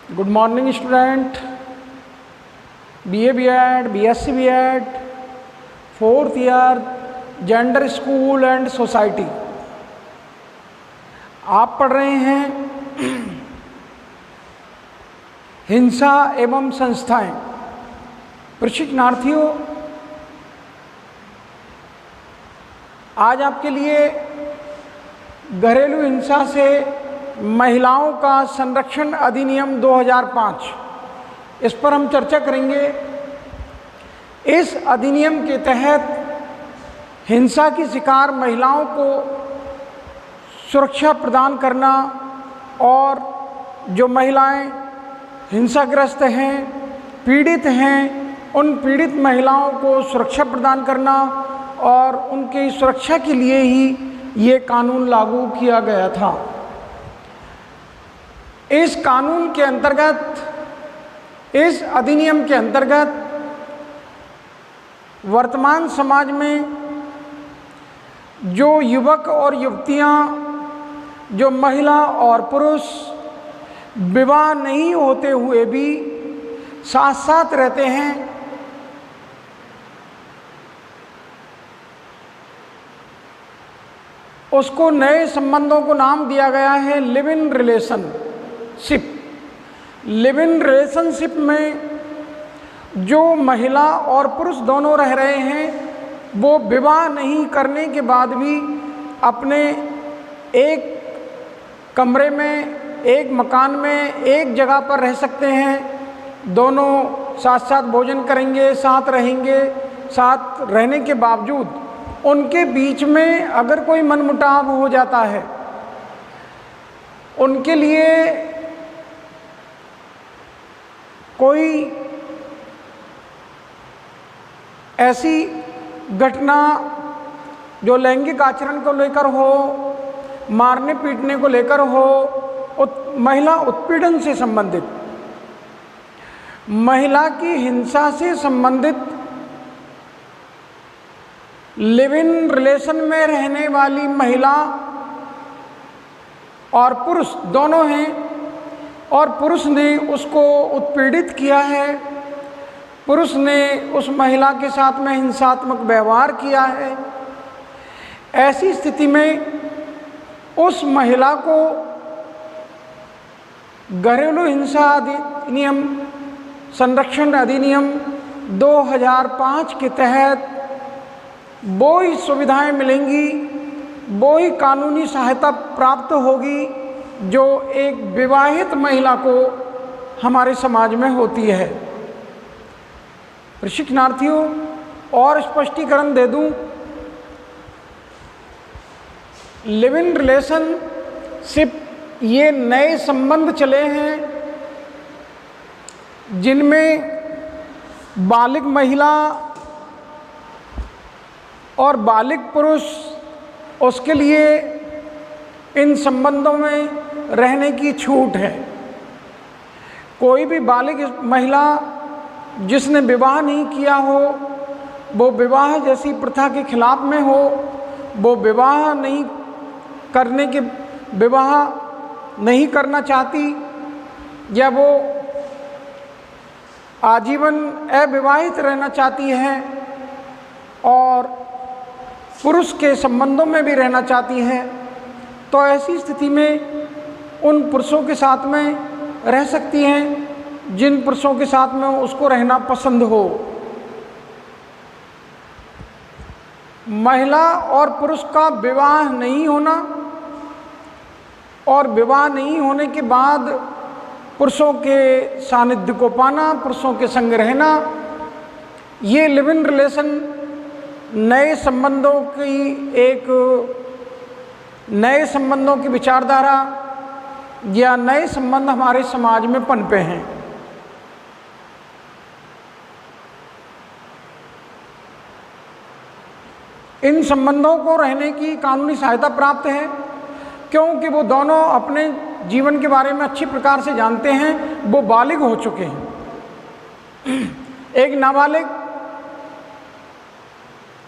Good morning student. BA BEd, BSc BEd, 4th year, gender school and society. आप पढ़ रहे हैं हिंसा एवं संस्थाएं। प्रशिक्षणार्थियों, आज आपके लिए घरेलू हिंसा से महिलाओं का संरक्षण अधिनियम 2005, इस पर हम चर्चा करेंगे। इस अधिनियम के तहत हिंसा की शिकार महिलाओं को सुरक्षा प्रदान करना और जो महिलाएं हिंसाग्रस्त हैं, पीड़ित हैं, उन पीड़ित महिलाओं को सुरक्षा प्रदान करना और उनकी सुरक्षा के लिए ही ये कानून लागू किया गया था। इस कानून के अंतर्गत, इस अधिनियम के अंतर्गत वर्तमान समाज में जो युवक और युवतियां, जो महिला और पुरुष विवाह नहीं होते हुए भी साथ साथ रहते हैं, उसको नए संबंधों को नाम दिया गया है live in relationship. Live in relationship में जो महिला और पुरुष दोनों रह रहे हैं, वो विवाह नहीं करने के बाद भी अपने एक कमरे में, एक मकान में, एक जगह पर रह सकते हैं। दोनों साथ साथ भोजन करेंगे, साथ रहेंगे। साथ रहने के बावजूद उनके बीच में अगर कोई मनमुटाव हो जाता है, उनके लिए कोई ऐसी घटना जो लैंगिक आचरण को लेकर हो, मारने पीटने को लेकर हो, महिला उत्पीड़न से संबंधित, महिला की हिंसा से संबंधित, लिव इन रिलेशन में रहने वाली महिला और पुरुष दोनों हैं, और पुरुष ने उसको उत्पीड़ित किया है, पुरुष ने उस महिला के साथ में हिंसात्मक व्यवहार किया है। ऐसी स्थिति में उस महिला को घरेलू हिंसा अधिनियम, संरक्षण अधिनियम 2005 के तहत वो ही सुविधाएं मिलेंगी, वो ही कानूनी सहायता प्राप्त होगी जो एक विवाहित महिला को हमारे समाज में होती है। प्रशिक्षणार्थियों, और स्पष्टीकरण दे दूं, लिव इन रिलेशनशिप ये नए संबंध चले हैं जिनमें बालिग महिला और बालिग पुरुष, उसके लिए इन संबंधों में रहने की छूट है। कोई भी बालिग महिला जिसने विवाह नहीं किया हो, वो विवाह जैसी प्रथा के खिलाफ में हो, वो विवाह नहीं करना चाहती, या वो आजीवन अविवाहित रहना चाहती है और पुरुष के संबंधों में भी रहना चाहती है, तो ऐसी स्थिति में उन पुरुषों के साथ में रह सकती हैं जिन पुरुषों के साथ में उसको रहना पसंद हो। महिला और पुरुष का विवाह नहीं होना और विवाह नहीं होने के बाद पुरुषों के सानिध्य को पाना, पुरुषों के संग रहना, ये लिव इन रिलेशन नए संबंधों की विचारधारा या नए संबंध हमारे समाज में पनपे हैं। इन संबंधों को रहने की कानूनी सहायता प्राप्त है क्योंकि वो दोनों अपने जीवन के बारे में अच्छी प्रकार से जानते हैं, वो बालिग हो चुके हैं। एक नाबालिग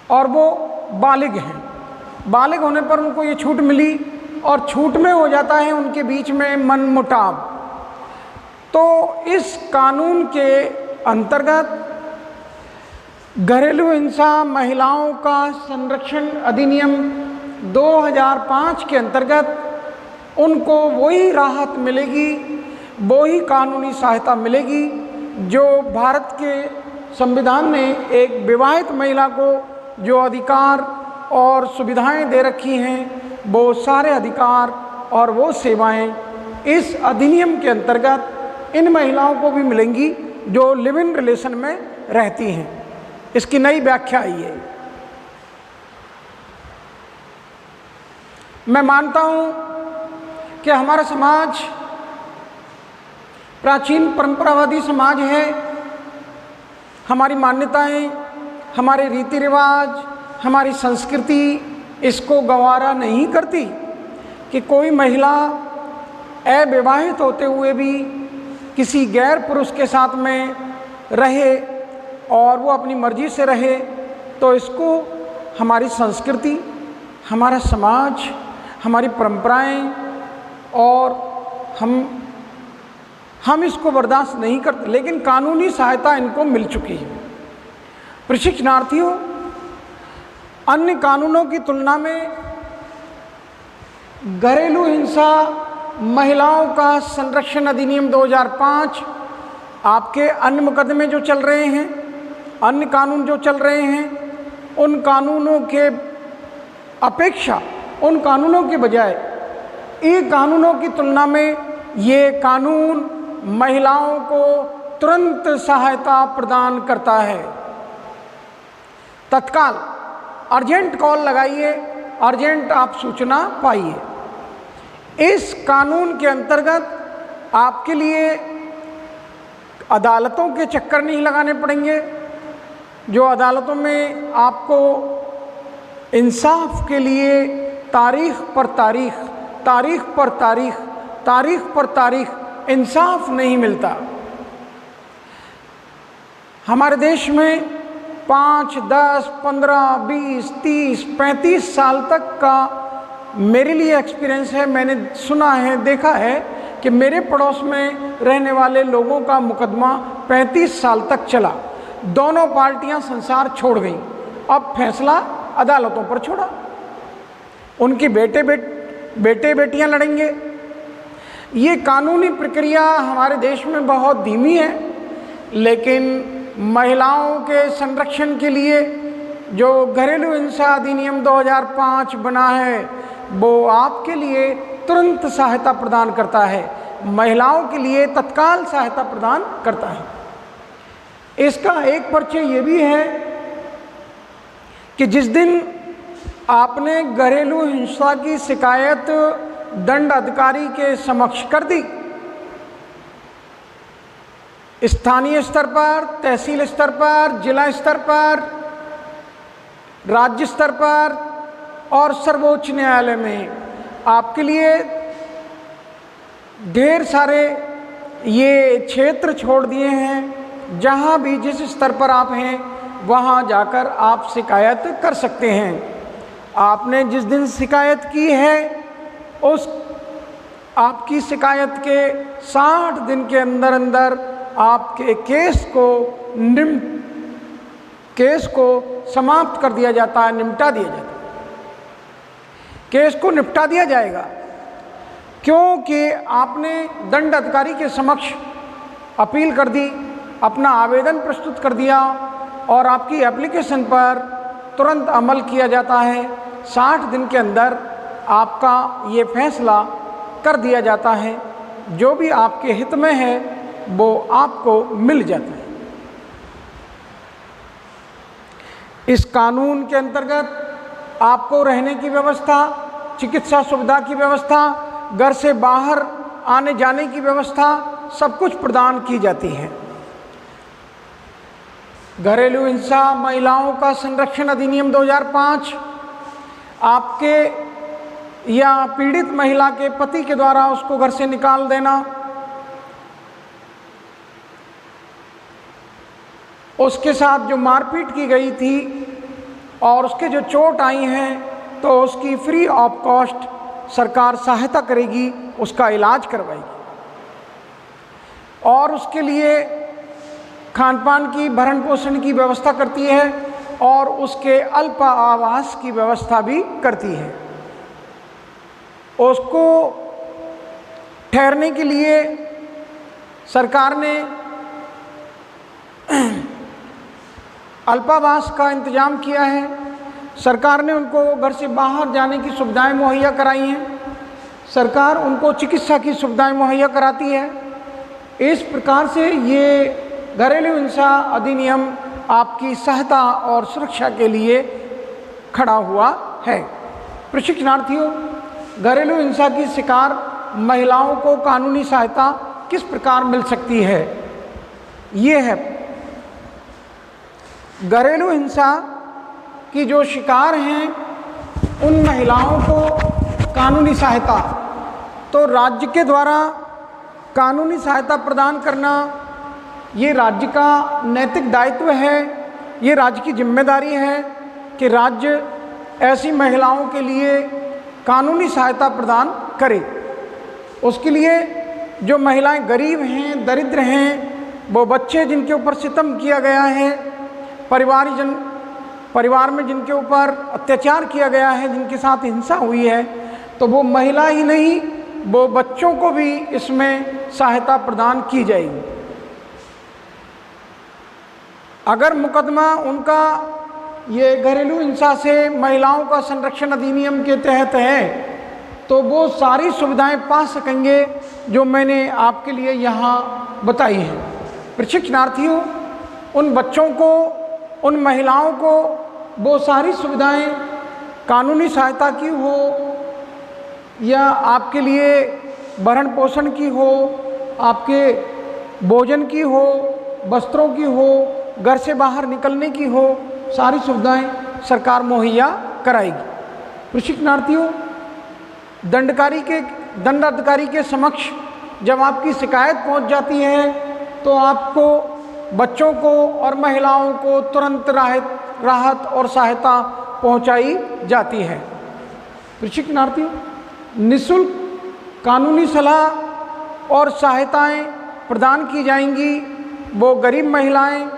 और वो बालिग हैं। बालिग होने पर उनको ये छूट मिली और छूट में हो जाता है उनके बीच में मनमुटाव। तो इस कानून के अंतर्गत घरेलू हिंसा महिलाओं का संरक्षण अधिनियम 2005 के अंतर्गत उनको वही राहत मिलेगी, वही कानूनी सहायता मिलेगी जो भारत के संविधान ने एक विवाहित महिला को जो अधिकार और सुविधाएं दे रखी हैं, वो सारे अधिकार और वो सेवाएं इस अधिनियम के अंतर्गत इन महिलाओं को भी मिलेंगी जो लिव इन रिलेशन में रहती हैं। इसकी नई व्याख्या आई है। मैं मानता हूं कि हमारा समाज प्राचीन परंपरावादी समाज है। हमारी मान्यताएं, हमारे रीति रिवाज, हमारी संस्कृति इसको गवारा नहीं करती कि कोई महिला अविवाहित होते हुए भी किसी गैर पुरुष के साथ में रहे और वो अपनी मर्जी से रहे। तो इसको हमारी संस्कृति, हमारा समाज, हमारी परंपराएं और हम इसको बर्दाश्त नहीं करते। लेकिन कानूनी सहायता इनको मिल चुकी है। प्रशिक्षणार्थियों, अन्य कानूनों की तुलना में घरेलू हिंसा महिलाओं का संरक्षण अधिनियम 2005 आपके अन्य मुकदमे जो चल रहे हैं, अन्य कानून जो चल रहे हैं, उन कानूनों के अपेक्षा, उन कानूनों के बजाय ये कानूनों की तुलना में ये कानून महिलाओं को तुरंत सहायता प्रदान करता है। तत्काल अर्जेंट कॉल लगाइए, अर्जेंट आप सूचना पाइए। इस कानून के अंतर्गत आपके लिए अदालतों के चक्कर नहीं लगाने पड़ेंगे, जो अदालतों में आपको इंसाफ के लिए तारीख पर तारीख, तारीख पर तारीख, तारीख पर तारीख इंसाफ नहीं मिलता। हमारे देश में 5, 10, 15, 20, 30, 35 साल तक का मेरे लिए एक्सपीरियंस है। मैंने सुना है, देखा है कि मेरे पड़ोस में रहने वाले लोगों का मुकदमा 35 साल तक चला। दोनों पार्टियां संसार छोड़ गईं। अब फैसला अदालतों पर छोड़ा। उनके बेटे बेटियां लड़ेंगे। ये कानूनी प्रक्रिया हमारे देश में बहुत धीमी है, लेकिन महिलाओं के संरक्षण के लिए जो घरेलू हिंसा अधिनियम 2005 बना है, वो आपके लिए तुरंत सहायता प्रदान करता है, महिलाओं के लिए तत्काल सहायता प्रदान करता है। इसका एक परिचय ये भी है कि जिस दिन आपने घरेलू हिंसा की शिकायत दंड अधिकारी के समक्ष कर दी, स्थानीय स्तर पर, तहसील स्तर पर, जिला स्तर पर, राज्य स्तर पर और सर्वोच्च न्यायालय में, आपके लिए ढेर सारे ये क्षेत्र छोड़ दिए हैं। जहाँ भी जिस स्तर पर आप हैं वहाँ जाकर आप शिकायत कर सकते हैं। आपने जिस दिन शिकायत की है, उस आपकी शिकायत के 60 दिन के अंदर अंदर आपके केस को समाप्त कर दिया जाता है, निपटा दिया जाता है। केस को निपटा दिया जाएगा क्योंकि आपने दंड अधिकारी के समक्ष अपील कर दी, अपना आवेदन प्रस्तुत कर दिया और आपकी एप्लीकेशन पर तुरंत अमल किया जाता है। 60 दिन के अंदर आपका ये फैसला कर दिया जाता है। जो भी आपके हित में है वो आपको मिल जाता है। इस कानून के अंतर्गत आपको रहने की व्यवस्था, चिकित्सा सुविधा की व्यवस्था, घर से बाहर आने जाने की व्यवस्था सब कुछ प्रदान की जाती है। घरेलू हिंसा महिलाओं का संरक्षण अधिनियम 2005 आपके या पीड़ित महिला के पति के द्वारा उसको घर से निकाल देना, उसके साथ जो मारपीट की गई थी और उसके जो चोट आई हैं, तो उसकी फ्री ऑफ कॉस्ट सरकार सहायता करेगी, उसका इलाज करवाएगी। और उसके लिए खान पान की, भरण पोषण की व्यवस्था करती है और उसके अल्प आवास की व्यवस्था भी करती है। उसको ठहरने के लिए सरकार ने अल्पावास का इंतजाम किया है। सरकार ने उनको घर से बाहर जाने की सुविधाएं मुहैया कराई हैं। सरकार उनको चिकित्सा की सुविधाएं मुहैया कराती है। इस प्रकार से ये घरेलू हिंसा अधिनियम आपकी सहायता और सुरक्षा के लिए खड़ा हुआ है। प्रशिक्षणार्थियों, घरेलू हिंसा की शिकार महिलाओं को कानूनी सहायता किस प्रकार मिल सकती है? ये है, घरेलू हिंसा की जो शिकार हैं उन महिलाओं को कानूनी सहायता, तो राज्य के द्वारा कानूनी सहायता प्रदान करना ये राज्य का नैतिक दायित्व है। ये राज्य की जिम्मेदारी है कि राज्य ऐसी महिलाओं के लिए कानूनी सहायता प्रदान करे। उसके लिए जो महिलाएं गरीब हैं, दरिद्र हैं, वो बच्चे जिनके ऊपर सितम किया गया है, परिवार में जिनके ऊपर अत्याचार किया गया है, जिनके साथ हिंसा हुई है, तो वो महिला ही नहीं, वो बच्चों को भी इसमें सहायता प्रदान की जाएगी। अगर मुकदमा उनका ये घरेलू हिंसा से महिलाओं का संरक्षण अधिनियम के तहत है, तो वो सारी सुविधाएं पा सकेंगे जो मैंने आपके लिए यहाँ बताई हैं। प्रशिक्षणार्थियों, उन बच्चों को, उन महिलाओं को वो सारी सुविधाएं कानूनी सहायता की हो या आपके लिए भरण पोषण की हो, आपके भोजन की हो, वस्त्रों की हो, घर से बाहर निकलने की हो, सारी सुविधाएं सरकार मुहैया कराएगी। प्रशिक्षणार्थियों, दंडाधिकारी के समक्ष जब आपकी शिकायत पहुंच जाती है तो आपको बच्चों को और महिलाओं को तुरंत राहत और सहायता पहुंचाई जाती है। प्रशिक्षणार्थियों, निःशुल्क कानूनी सलाह और सहायताएं प्रदान की जाएंगी। वो गरीब महिलाएं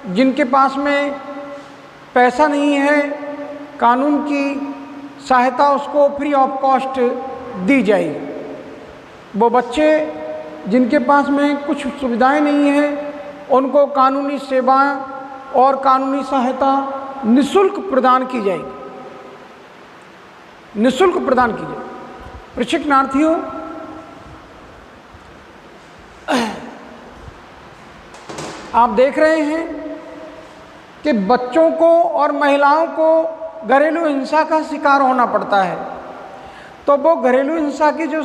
जिनके पास में पैसा नहीं है, कानून की सहायता उसको फ्री ऑफ कॉस्ट दी जाएगी। वो बच्चे जिनके पास में कुछ सुविधाएं नहीं हैं, उनको कानूनी सेवाएं और कानूनी सहायता निःशुल्क प्रदान की जाएगी, निःशुल्क प्रदान की जाएगी। प्रशिक्षणार्थियों, आप देख रहे हैं कि बच्चों को और महिलाओं को घरेलू हिंसा का शिकार होना पड़ता है। तो वो घरेलू हिंसा के जो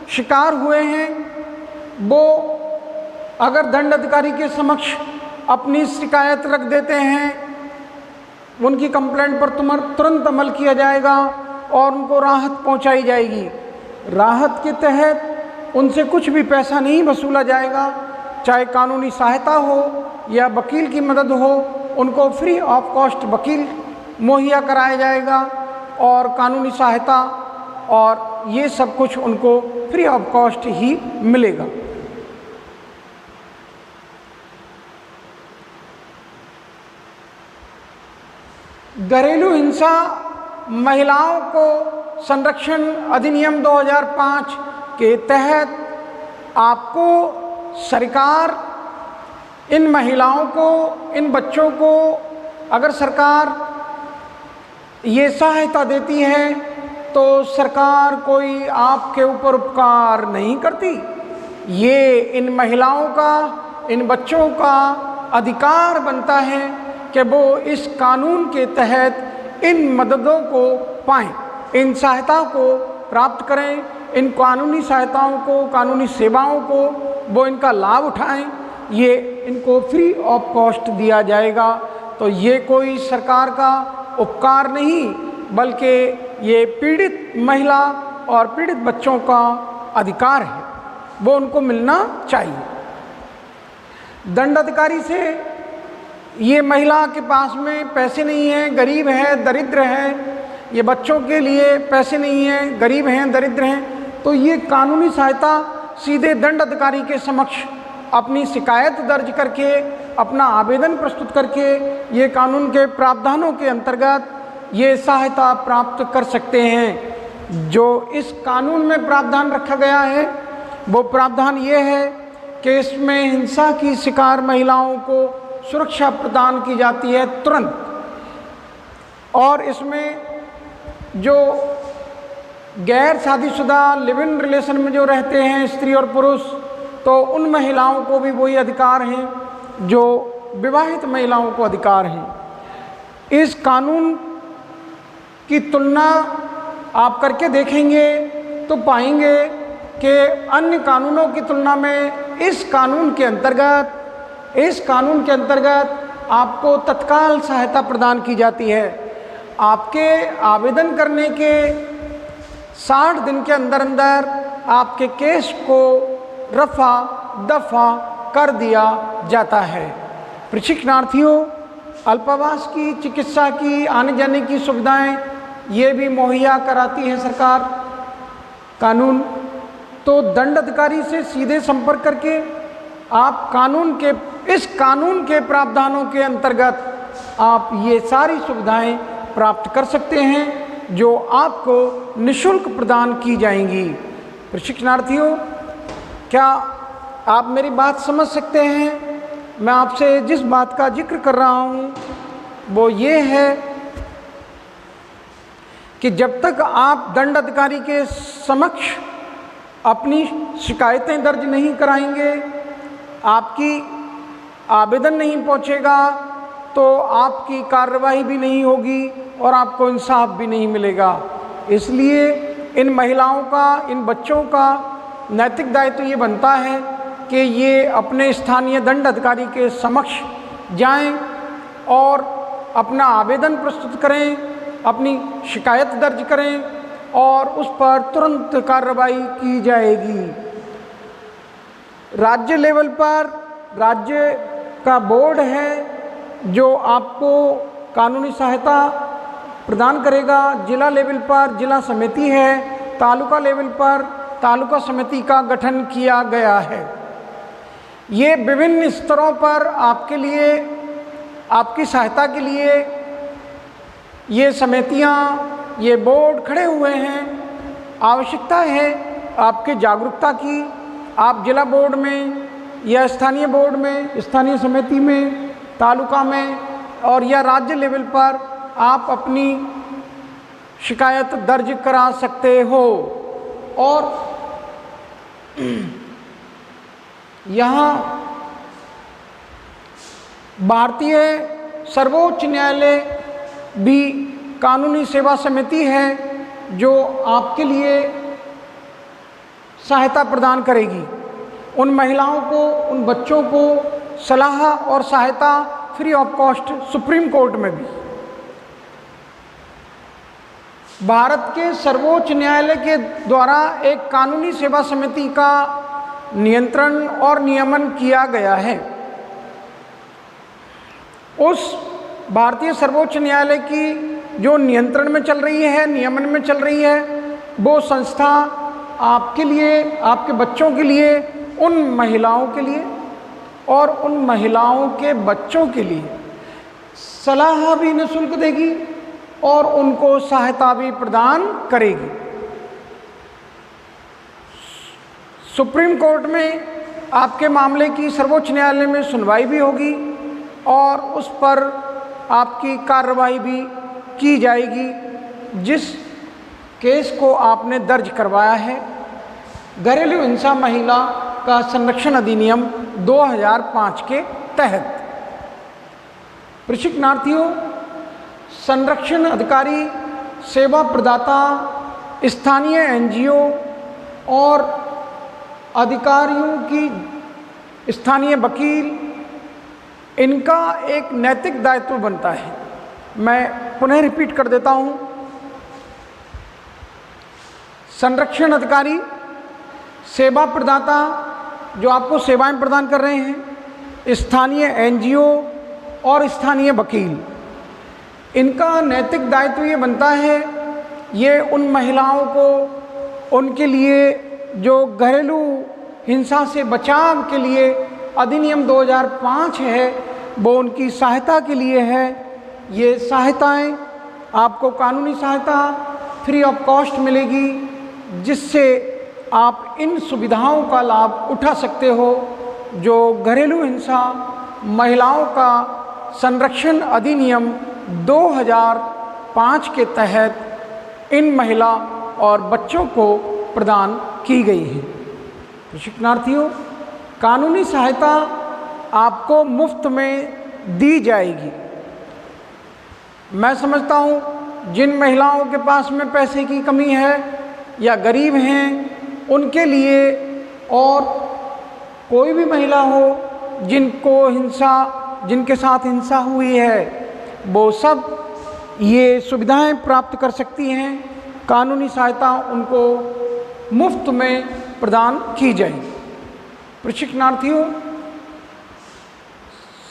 शिकार हुए हैं, वो अगर दंड अधिकारी के समक्ष अपनी शिकायत रख देते हैं, उनकी कंप्लेंट पर तुरंत अमल किया जाएगा और उनको राहत पहुंचाई जाएगी। राहत के तहत उनसे कुछ भी पैसा नहीं वसूला जाएगा, चाहे कानूनी सहायता हो या वकील की मदद हो, उनको फ्री ऑफ कॉस्ट वकील मुहैया कराया जाएगा और कानूनी सहायता और ये सब कुछ उनको फ्री ऑफ कॉस्ट ही मिलेगा। घरेलू हिंसा महिलाओं को संरक्षण अधिनियम 2005 के तहत आपको सरकार इन महिलाओं को, इन बच्चों को अगर सरकार ये सहायता देती है तो सरकार कोई आपके ऊपर उपकार नहीं करती। ये इन महिलाओं का, इन बच्चों का अधिकार बनता है कि वो इस कानून के तहत इन मददों को पाएं, इन सहायता को प्राप्त करें, इन कानूनी सहायताओं को, कानूनी सेवाओं को वो इनका लाभ उठाएं। ये इनको फ्री ऑफ कॉस्ट दिया जाएगा। तो ये कोई सरकार का उपकार नहीं, बल्कि ये पीड़ित महिला और पीड़ित बच्चों का अधिकार है, वो उनको मिलना चाहिए। दंडाधिकारी से ये महिला के पास में पैसे नहीं हैं, गरीब है, दरिद्र है, ये बच्चों के लिए पैसे नहीं हैं, गरीब हैं, दरिद्र हैं, तो ये कानूनी सहायता सीधे दंड अधिकारी के समक्ष अपनी शिकायत दर्ज करके, अपना आवेदन प्रस्तुत करके ये कानून के प्रावधानों के अंतर्गत ये सहायता प्राप्त कर सकते हैं। जो इस कानून में प्रावधान रखा गया है वो प्रावधान ये है कि इसमें हिंसा की शिकार महिलाओं को सुरक्षा प्रदान की जाती है तुरंत, और इसमें जो गैर शादीशुदा लिव इन रिलेशन में जो रहते हैं स्त्री और पुरुष, तो उन महिलाओं को भी वही अधिकार हैं जो विवाहित महिलाओं को अधिकार हैं। इस कानून की तुलना आप करके देखेंगे तो पाएंगे कि अन्य कानूनों की तुलना में इस कानून के अंतर्गत आपको तत्काल सहायता प्रदान की जाती है। आपके आवेदन करने के 60 दिन के अंदर अंदर आपके केस को रफा दफा कर दिया जाता है। प्रशिक्षणार्थियों, अल्पावास की, चिकित्सा की, आने जाने की सुविधाएं ये भी मुहैया कराती है सरकार कानून। तो दंड अधिकारी से सीधे संपर्क करके आप इस कानून के प्रावधानों के अंतर्गत आप ये सारी सुविधाएं प्राप्त कर सकते हैं जो आपको निःशुल्क प्रदान की जाएंगी। प्रशिक्षणार्थियों, क्या आप मेरी बात समझ सकते हैं? मैं आपसे जिस बात का जिक्र कर रहा हूँ वो ये है कि जब तक आप दंड अधिकारी के समक्ष अपनी शिकायतें दर्ज नहीं कराएंगे, आपकी आवेदन नहीं पहुंचेगा, तो आपकी कार्रवाई भी नहीं होगी और आपको इंसाफ भी नहीं मिलेगा। इसलिए इन महिलाओं का, इन बच्चों का नैतिक दायित्व ये बनता है कि ये अपने स्थानीय दंड अधिकारी के समक्ष जाएं और अपना आवेदन प्रस्तुत करें, अपनी शिकायत दर्ज करें और उस पर तुरंत कार्रवाई की जाएगी। राज्य लेवल पर राज्य का बोर्ड है जो आपको कानूनी सहायता प्रदान करेगा। जिला लेवल पर जिला समिति है, तालुका लेवल पर तालुका समिति का गठन किया गया है। ये विभिन्न स्तरों पर आपके लिए, आपकी सहायता के लिए ये समितियाँ, ये बोर्ड खड़े हुए हैं। आवश्यकता है आपके जागरूकता की। आप जिला बोर्ड में या स्थानीय बोर्ड में, स्थानीय समिति में, तालुका में और या राज्य लेवल पर आप अपनी शिकायत दर्ज करा सकते हो। और यहाँ भारतीय सर्वोच्च न्यायालय भी कानूनी सेवा समिति है जो आपके लिए सहायता प्रदान करेगी। उन महिलाओं को, उन बच्चों को सलाह और सहायता free of cost supreme court में भी। भारत के सर्वोच्च न्यायालय के द्वारा एक कानूनी सेवा समिति का नियंत्रण और नियमन किया गया है। उस भारतीय सर्वोच्च न्यायालय की जो नियंत्रण में चल रही है, नियमन में चल रही है, वो संस्था आपके लिए, आपके बच्चों के लिए, उन महिलाओं के लिए और उन महिलाओं के बच्चों के लिए सलाह भी निःशुल्क देगी और उनको सहायता भी प्रदान करेगी। सुप्रीम कोर्ट में आपके मामले की सर्वोच्च न्यायालय में सुनवाई भी होगी और उस पर आपकी कार्रवाई भी की जाएगी जिस केस को आपने दर्ज करवाया है। घरेलू हिंसा महिला का संरक्षण अधिनियम 2005 के तहत। प्रशिक्षणार्थियों, संरक्षण अधिकारी, सेवा प्रदाता, स्थानीय एनजीओ और अधिकारियों की स्थानीय वकील, इनका एक नैतिक दायित्व बनता है। मैं पुनः रिपीट कर देता हूँ। संरक्षण अधिकारी, सेवा प्रदाता जो आपको सेवाएं प्रदान कर रहे हैं, स्थानीय एनजीओ और स्थानीय वकील, इनका नैतिक दायित्व ये बनता है, ये उन महिलाओं को, उनके लिए जो घरेलू हिंसा से बचाव के लिए अधिनियम 2005 है वो उनकी सहायता के लिए है। ये सहायताएं आपको कानूनी सहायता फ्री ऑफ कॉस्ट मिलेगी, जिससे आप इन सुविधाओं का लाभ उठा सकते हो जो घरेलू हिंसा महिलाओं का संरक्षण अधिनियम 2005 के तहत इन महिला और बच्चों को प्रदान की गई है। प्रशिक्षणार्थियों, कानूनी सहायता आपको मुफ्त में दी जाएगी। मैं समझता हूँ जिन महिलाओं के पास में पैसे की कमी है या गरीब हैं उनके लिए, और कोई भी महिला हो जिनके साथ हिंसा हुई है, वो सब ये सुविधाएं प्राप्त कर सकती हैं। कानूनी सहायता उनको मुफ्त में प्रदान की जाएगी। प्रशिक्षणार्थियों,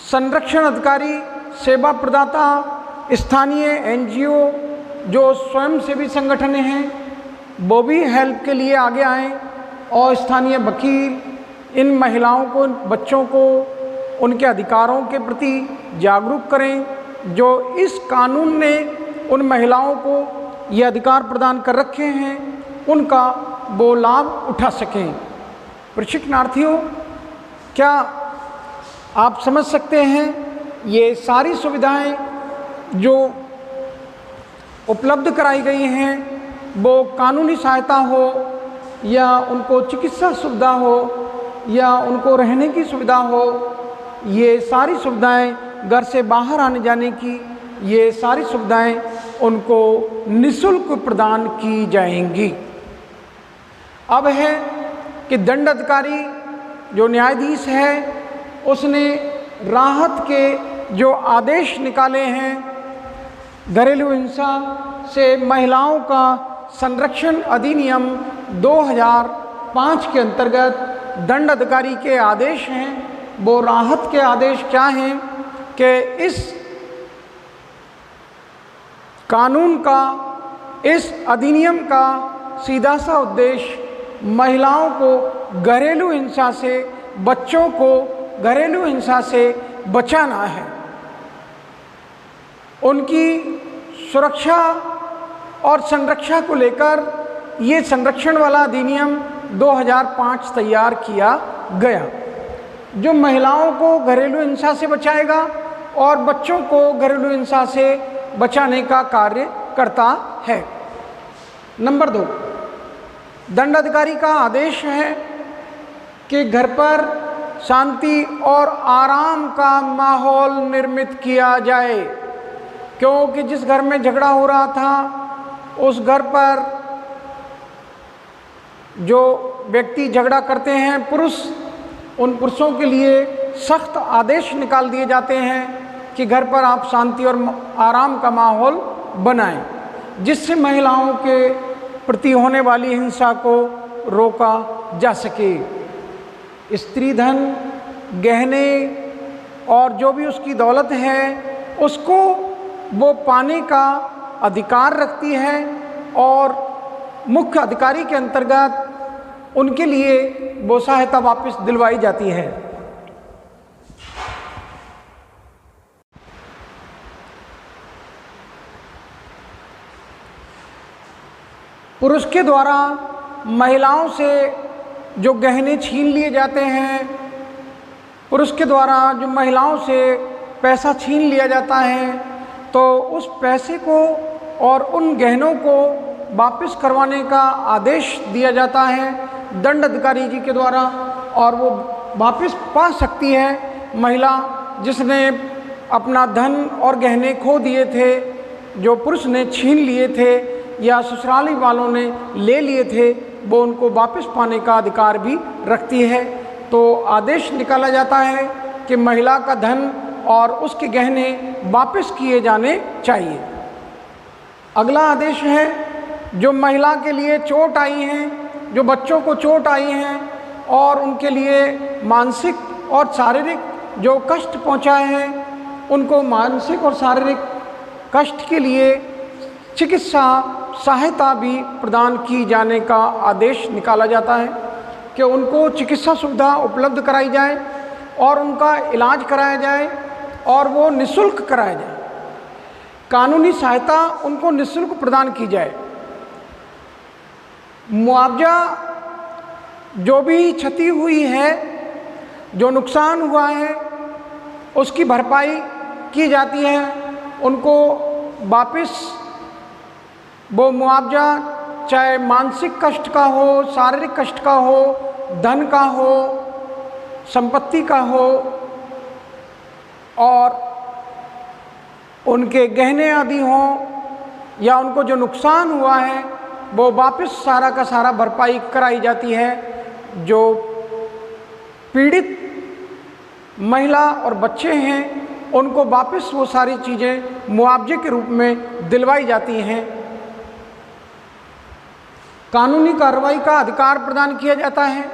संरक्षण अधिकारी, सेवा प्रदाता, स्थानीय एनजीओ जो स्वयंसेवी संगठन हैं वो भी हेल्प के लिए आगे आएं और स्थानीय वकील इन महिलाओं को, बच्चों को उनके अधिकारों के प्रति जागरूक करें जो इस कानून ने उन महिलाओं को ये अधिकार प्रदान कर रखे हैं, उनका वो लाभ उठा सकें। प्रशिक्षणार्थियों, क्या आप समझ सकते हैं ये सारी सुविधाएं जो उपलब्ध कराई गई हैं वो कानूनी सहायता हो या उनको चिकित्सा सुविधा हो या उनको रहने की सुविधा हो, ये सारी सुविधाएं घर से बाहर आने जाने की, ये सारी सुविधाएं उनको निःशुल्क प्रदान की जाएंगी। अब है कि दंड अधिकारी जो न्यायाधीश है उसने राहत के जो आदेश निकाले हैं घरेलू हिंसा से महिलाओं का संरक्षण अधिनियम 2005 के अंतर्गत दंड अधिकारी के आदेश हैं। वो राहत के आदेश क्या हैं कि इस कानून का, इस अधिनियम का सीधा सा उद्देश्य महिलाओं को घरेलू हिंसा से, बच्चों को घरेलू हिंसा से बचाना है। उनकी सुरक्षा और संरक्षा को लेकर ये संरक्षण वाला अधिनियम 2005 तैयार किया गया जो महिलाओं को घरेलू हिंसा से बचाएगा और बच्चों को घरेलू हिंसा से बचाने का कार्य करता है। नंबर 2, दंडाधिकारी का आदेश है कि घर पर शांति और आराम का माहौल निर्मित किया जाए, क्योंकि जिस घर में झगड़ा हो रहा था उस घर पर जो व्यक्ति झगड़ा करते हैं पुरुष, उन पुरुषों के लिए सख्त आदेश निकाल दिए जाते हैं कि घर पर आप शांति और आराम का माहौल बनाएं, जिससे महिलाओं के प्रति होने वाली हिंसा को रोका जा सके। स्त्री धन, गहने और जो भी उसकी दौलत है उसको वो पाने का अधिकार रखती है और मुख्य अधिकारी के अंतर्गत उनके लिए वो सहायता वापस दिलवाई जाती है। पुरुष के द्वारा महिलाओं से जो गहने छीन लिए जाते हैं, पुरुष के द्वारा जो महिलाओं से पैसा छीन लिया जाता है, तो उस पैसे को और उन गहनों को वापस करवाने का आदेश दिया जाता है दंड अधिकारी जी के द्वारा, और वो वापस पा सकती है महिला जिसने अपना धन और गहने खो दिए थे, जो पुरुष ने छीन लिए थे या ससुराली वालों ने ले लिए थे, वो उनको वापस पाने का अधिकार भी रखती है। तो आदेश निकाला जाता है कि महिला का धन और उसके गहने वापस किए जाने चाहिए। अगला आदेश है जो महिला के लिए चोट आई हैं, जो बच्चों को चोट आई हैं और उनके लिए मानसिक और शारीरिक जो कष्ट पहुंचा है, उनको मानसिक और शारीरिक कष्ट के लिए चिकित्सा सहायता भी प्रदान की जाने का आदेश निकाला जाता है कि उनको चिकित्सा सुविधा उपलब्ध कराई जाए और उनका इलाज कराया जाए और वो निःशुल्क कराया जाए। कानूनी सहायता उनको निःशुल्क प्रदान की जाए। मुआवजा जो भी क्षति हुई है, जो नुकसान हुआ है, उसकी भरपाई की जाती है। उनको वापस वो मुआवजा चाहे मानसिक कष्ट का हो, शारीरिक कष्ट का हो, धन का हो, संपत्ति का हो, और उनके गहने आदि हों, या उनको जो नुकसान हुआ है वो वापस सारा का सारा भरपाई कराई जाती है। जो पीड़ित महिला और बच्चे हैं उनको वापस वो सारी चीज़ें मुआवजे के रूप में दिलवाई जाती हैं। कानूनी कार्रवाई का अधिकार प्रदान किया जाता है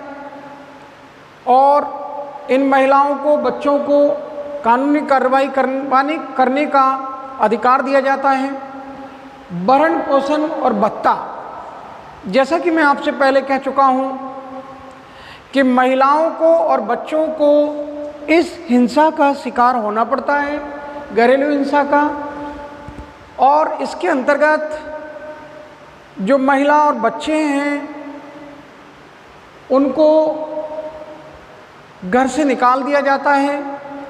और इन महिलाओं को, बच्चों को कानूनी कार्रवाई करने का अधिकार दिया जाता है। भरण पोषण और भत्ता, जैसा कि मैं आपसे पहले कह चुका हूँ कि महिलाओं को और बच्चों को इस हिंसा का शिकार होना पड़ता है, घरेलू हिंसा का, और इसके अंतर्गत जो महिला और बच्चे हैं उनको घर से निकाल दिया जाता है,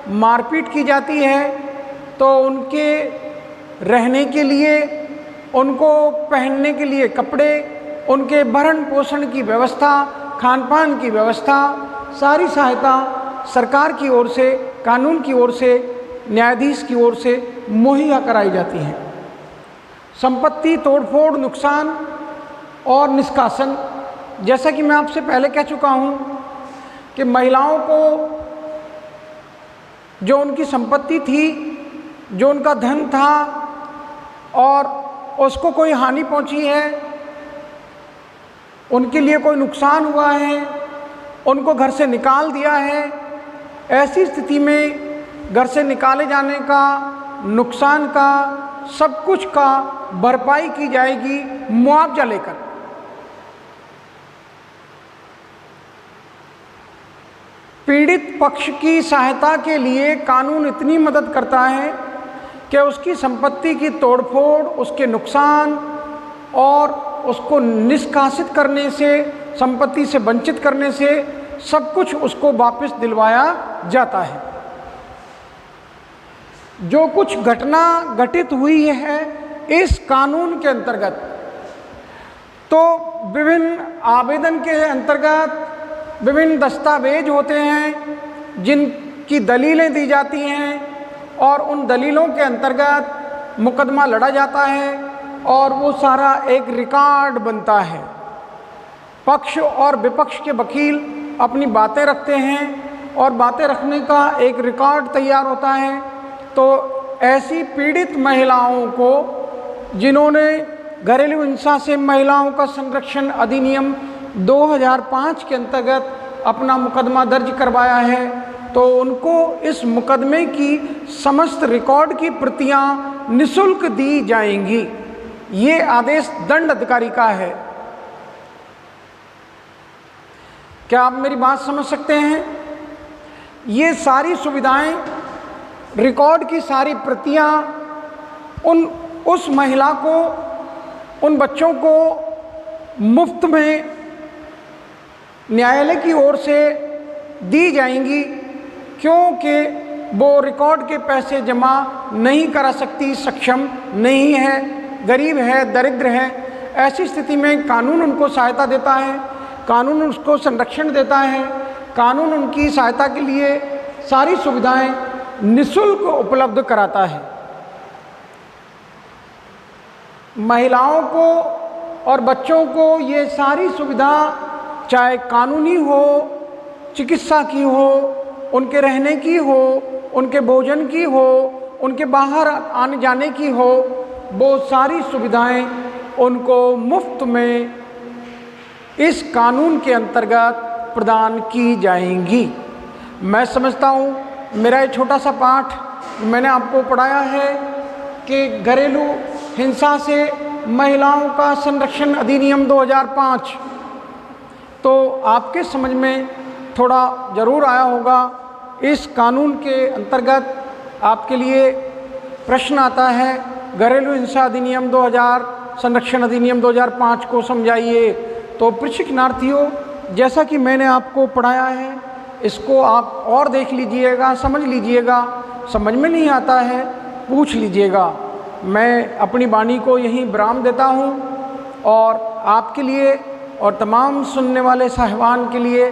मारपीट की जाती है। तो उनके रहने के लिए, उनको पहनने के लिए कपड़े, उनके भरण पोषण की व्यवस्था, खान पान की व्यवस्था, सारी सहायता सरकार की ओर से, कानून की ओर से, न्यायाधीश की ओर से मुहैया कराई जाती है। संपत्ति तोड़फोड़, नुकसान और निष्कासन, जैसा कि मैं आपसे पहले कह चुका हूँ कि महिलाओं को जो उनकी संपत्ति थी, जो उनका धन था, और उसको कोई हानि पहुंची है, उनके लिए कोई नुकसान हुआ है, उनको घर से निकाल दिया है, ऐसी स्थिति में घर से निकाले जाने का, नुकसान का, सब कुछ का भरपाई की जाएगी मुआवजा लेकर। पीड़ित पक्ष की सहायता के लिए कानून इतनी मदद करता है कि उसकी संपत्ति की तोड़फोड़, उसके नुकसान और उसको निष्कासित करने से, संपत्ति से वंचित करने से सब कुछ उसको वापस दिलवाया जाता है। जो कुछ घटना घटित हुई है इस कानून के अंतर्गत, तो विभिन्न आवेदन के अंतर्गत विभिन्न दस्तावेज होते हैं जिनकी दलीलें दी जाती हैं, और उन दलीलों के अंतर्गत मुकदमा लड़ा जाता है और वो सारा एक रिकॉर्ड बनता है। पक्ष और विपक्ष के वकील अपनी बातें रखते हैं और बातें रखने का एक रिकॉर्ड तैयार होता है। तो ऐसी पीड़ित महिलाओं को, जिन्होंने घरेलू हिंसा से महिलाओं का संरक्षण अधिनियम 2005 के अंतर्गत अपना मुकदमा दर्ज करवाया है, तो उनको इस मुकदमे की समस्त रिकॉर्ड की प्रतियां निःशुल्क दी जाएंगी। ये आदेश दंड अधिकारी का है। क्या आप मेरी बात समझ सकते हैं? ये सारी सुविधाएं, रिकॉर्ड की सारी प्रतियां उस महिला को, उन बच्चों को मुफ्त में न्यायालय की ओर से दी जाएंगी, क्योंकि वो रिकॉर्ड के पैसे जमा नहीं करा सकती, सक्षम नहीं है, गरीब है, दरिद्र है। ऐसी स्थिति में कानून उनको सहायता देता है, कानून उसको संरक्षण देता है, कानून उनकी सहायता के लिए सारी सुविधाएं निःशुल्क उपलब्ध कराता है। महिलाओं को और बच्चों को ये सारी सुविधा, चाहे कानूनी हो, चिकित्सा की हो, उनके रहने की हो, उनके भोजन की हो, उनके बाहर आने जाने की हो, वो सारी सुविधाएं उनको मुफ्त में इस कानून के अंतर्गत प्रदान की जाएंगी। मैं समझता हूँ मेरा ये छोटा सा पाठ मैंने आपको पढ़ाया है कि घरेलू हिंसा से महिलाओं का संरक्षण अधिनियम 2005 तो आपके समझ में थोड़ा ज़रूर आया होगा। इस कानून के अंतर्गत आपके लिए प्रश्न आता है, घरेलू हिंसा अधिनियम 2000 संरक्षण अधिनियम 2005 को समझाइए। तो प्रशिक्षणार्थियों, जैसा कि मैंने आपको पढ़ाया है, इसको आप और देख लीजिएगा, समझ लीजिएगा। समझ में नहीं आता है पूछ लीजिएगा। मैं अपनी वाणी को यहीं विराम देता हूँ और आपके लिए और तमाम सुनने वाले साहिबान के लिए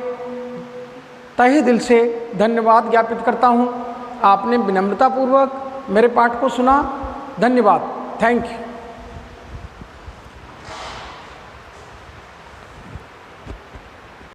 तहे दिल से धन्यवाद ज्ञापित करता हूँ। आपने विनम्रतापूर्वक मेरे पाठ को सुना। धन्यवाद। Thank you.